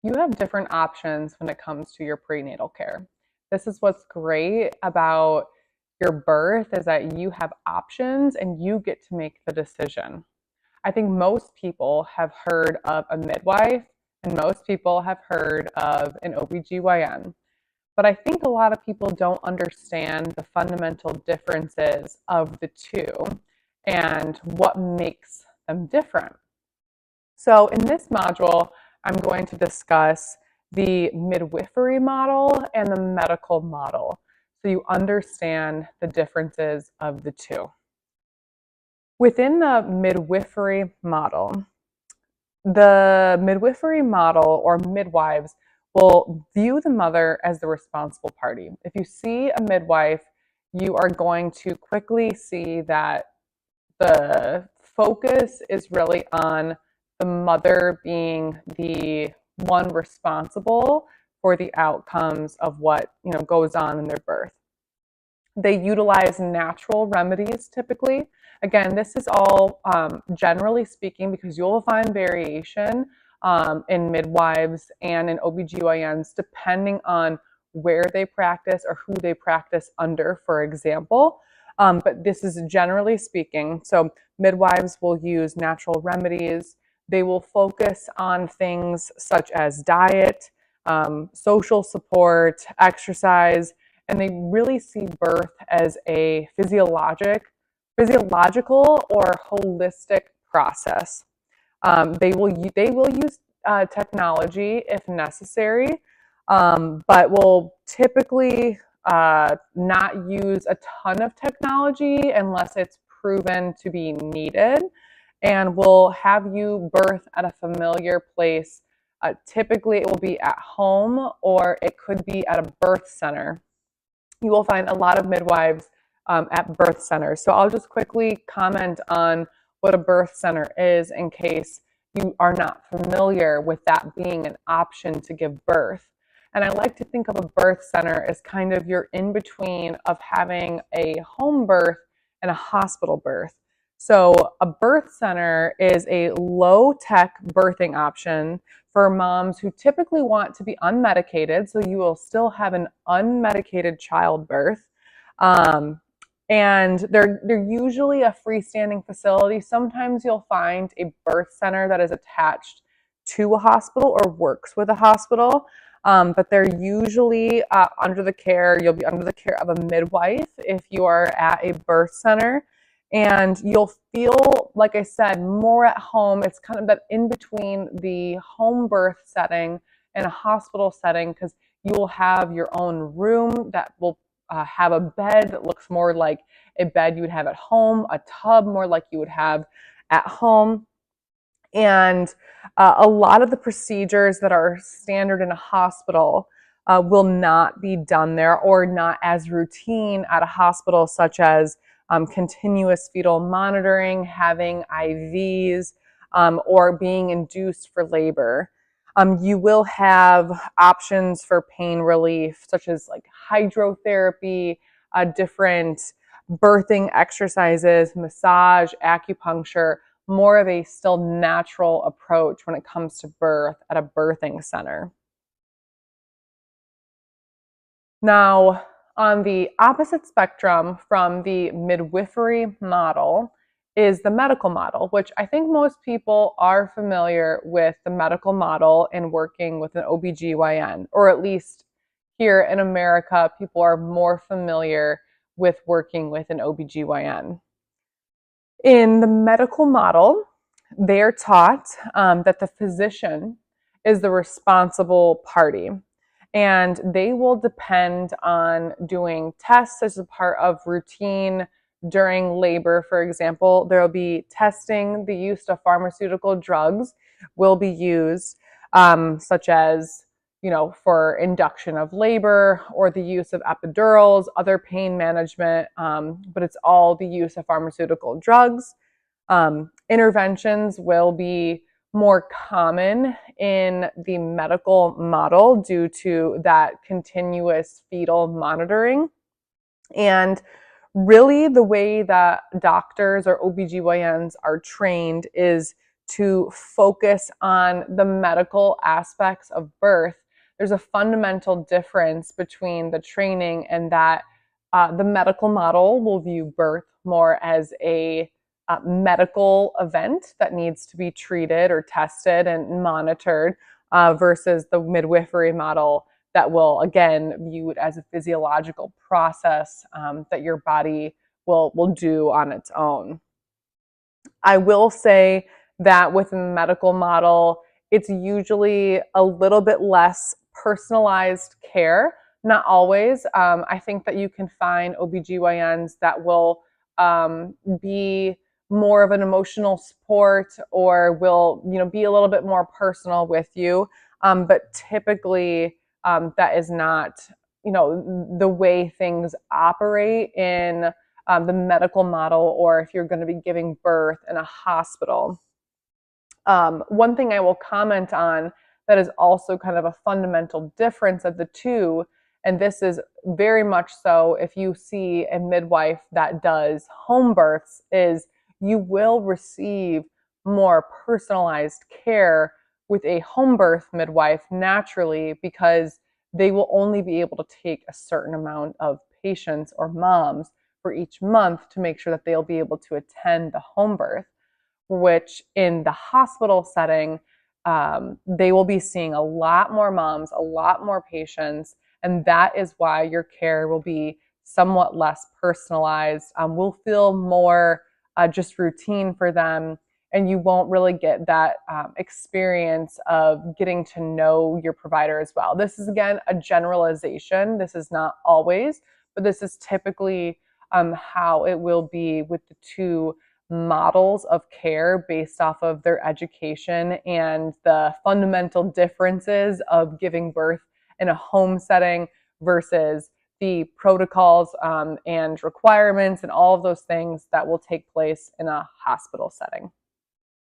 you have different options when it comes to your prenatal care. This is what's great about your birth, is that you have options and you get to make the decision. I think most people have heard of a midwife and most people have heard of an OBGYN. But I think a lot of people don't understand the fundamental differences of the two and what makes them different. So in this module, I'm going to discuss the midwifery model and the medical model, so you understand the differences of the two. Within the midwifery model or midwives will view the mother as the responsible party. If you see a midwife, you are going to quickly see that the focus is really on the mother being the one responsible for the outcomes of what goes on in their birth. They utilize natural remedies typically. Again, this is all generally speaking, because you'll find variation in midwives and in OBGYNs depending on where they practice or who they practice under, for example. But this is generally speaking. So midwives will use natural remedies. They will focus on things such as diet, social support, exercise, and they really see birth as a physiological or holistic process. They will use technology if necessary, but will typically not use a ton of technology unless it's proven to be needed, and will have you birth at a familiar place. Typically it will be at home or it could be at a birth center. You will find a lot of midwives at birth centers. So I'll just quickly comment on what a birth center is in case you are not familiar with that being an option to give birth. And I like to think of a birth center as kind of your in-between of having a home birth and a hospital birth. So a birth center is a low-tech birthing option for moms who typically want to be unmedicated, so you will still have an unmedicated childbirth. And they're usually a freestanding facility. Sometimes you'll find a birth center that is attached to a hospital or works with a hospital, but they're usually you'll be under the care of a midwife if you are at a birth center. And you'll feel, like I said, more at home. It's kind of that in between the home birth setting and a hospital setting, because you will have your own room that will have a bed that looks more like a bed you would have at home, a tub more like you would have at home. And a lot of the procedures that are standard in a hospital will not be done there, or not as routine at a hospital, such as continuous fetal monitoring, having IVs, or being induced for labor. You will have options for pain relief, such as like hydrotherapy, different birthing exercises, massage, acupuncture, more of a still natural approach when it comes to birth at a birthing center. Now, on the opposite spectrum from the midwifery model is the medical model, which I think most people are familiar with the medical model in working with an OBGYN, or at least here in America, people are more familiar with working with an OBGYN. In the medical model, they're taught that the physician is the responsible party, and they will depend on doing tests as a part of routine during labor. For example, there will be testing. The use of pharmaceutical drugs will be used, such as for induction of labor, or the use of epidurals, other pain management, but it's all the use of pharmaceutical drugs. Interventions will be more common in the medical model due to that continuous fetal monitoring. And really the way that doctors or OBGYNs are trained is to focus on the medical aspects of birth, there's a fundamental difference between the training and that the medical model will view birth more as a medical event that needs to be treated or tested and monitored versus the midwifery model that will, again, view it as a physiological process that your body will do on its own. I will say that within the medical model, it's usually a little bit less personalized care. Not always. I think that you can find OBGYNs that will be more of an emotional support or will, be a little bit more personal with you. But typically, that is not, the way things operate in the medical model, or if you're going to be giving birth in a hospital. One thing I will comment on that is also kind of a fundamental difference of the two, and this is very much so if you see a midwife that does home births, is you will receive more personalized care with a home birth midwife naturally, because they will only be able to take a certain amount of patients or moms for each month to make sure that they'll be able to attend the home birth, which in the hospital setting, they will be seeing a lot more moms, a lot more patients, and that is why your care will be somewhat less personalized, will feel more just routine for them, and you won't really get that experience of getting to know your provider as well. This is, again, a generalization. This is not always, but this is typically how it will be with the two models of care based off of their education and the fundamental differences of giving birth in a home setting versus the protocols and requirements and all of those things that will take place in a hospital setting.